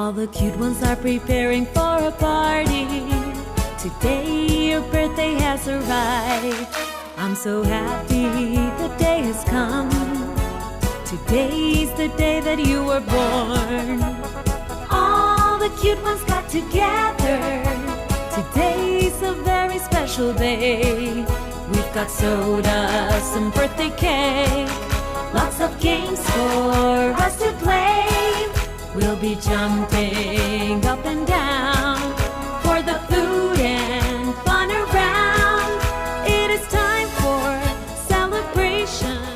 All the cute ones are preparing for a party. Today your birthday has arrived. I'm so happy the day has come. Today's the day that you were born. All the cute ones got together. Today's a very special day. We've got soda, some birthday cake, lots of games for us to play. We'll be jumping up and down for the food and fun around. It is time for celebration.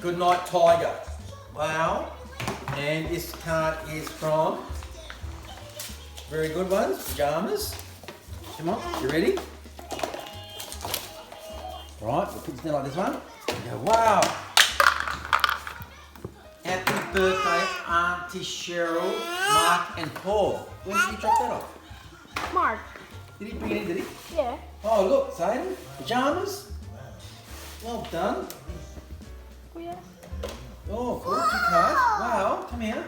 Good night, Tiger. Wow. And this card is from very good ones, pajamas. Come on, you ready? Right, we'll put it down like this one. Go, wow. Happy birthday, Auntie Cheryl, Mark and Paul. When did he drop that off? Mark. Did he bring it in, did he? Yeah. Oh, look, Zedd, pajamas. Well done. Kuya. Oh, cool, 2 cards. Wow, come here.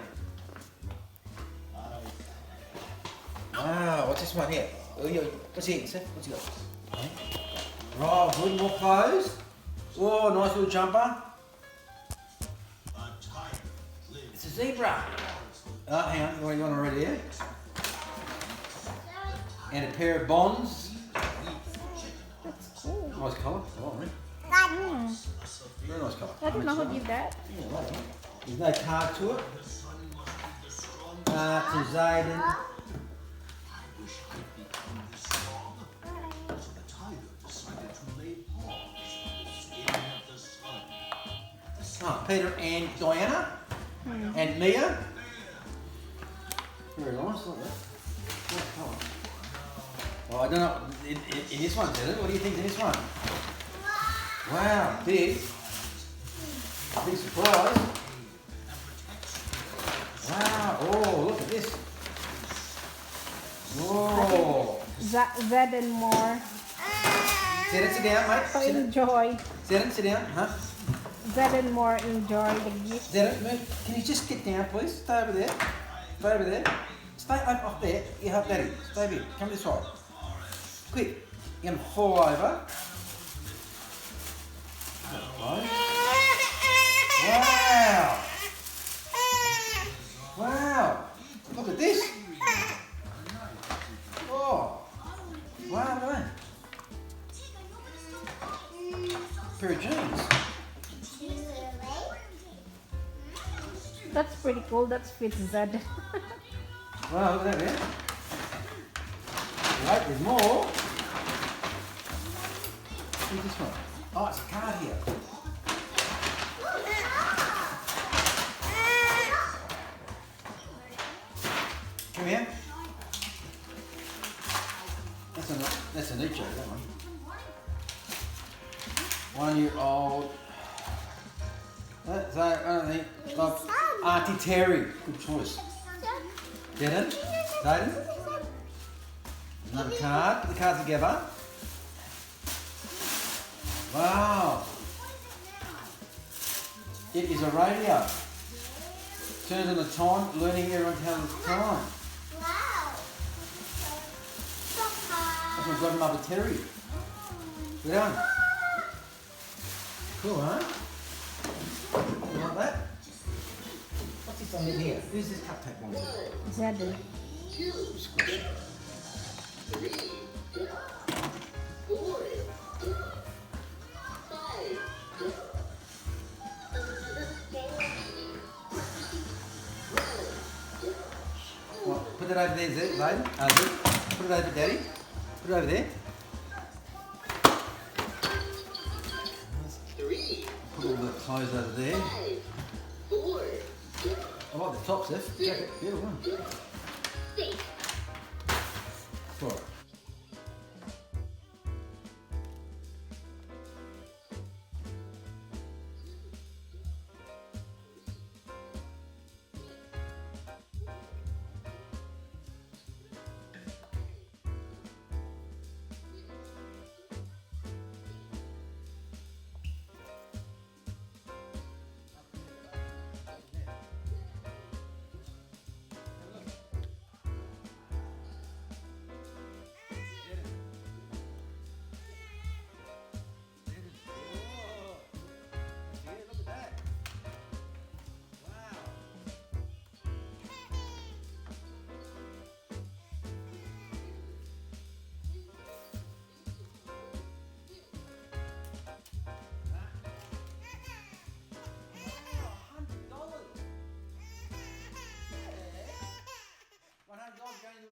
Wow, what's this one here? Oh, what's here, Seth? What's he got? Oh, good, more clothes. Oh, nice little jumper. It's a zebra. Oh, hang on, what do you want already here? And a pair of bonds. That's cool. Nice colour. Oh, really? Very nice colour. I don't know who did that. Yeah, well, there's no card to it. To Zedd. Peter and Diana and Mia. Very nice, like that. Nice colour. Oh, I don't know. In this one, Zedd, what do you think in this one? Wow, big. Big surprise. Wow, oh, look at this. Whoa. Zedd and more. Sit down, mate. So enjoy. Sit down, huh? Zedd and more enjoy the gift. Zedd, move. Can you just get down, please? Stay over there. Stay over there. Stay up there. You help Daddy. Stay here. Come this way. Quick. You're going to fall over. Wow! Wow! Look at this! Oh! Wow, look at that! Pair of jeans. That's pretty cool. That fits Zedd. Wow, look at that, man. Right, there's more. What's this one? Oh, it's a card here. Come here. That's a neat joke, that one. 1-year-old. That's I don't think. Like Auntie Terry. Good choice. Get it? Zedd? Another card. Put the cards together. Wow. It is a radio. Turns on the time, learning everyone how to time. That's my godmother Terry. Good done. Cool, huh? You like that? What's this on in here? Who's this cupcake one? Zedd. Squish. it over there, Zedd. Zedd. Put it over, Daddy. Put it over there. Put all the clothes over there. I like the top, Zedd. Beautiful one.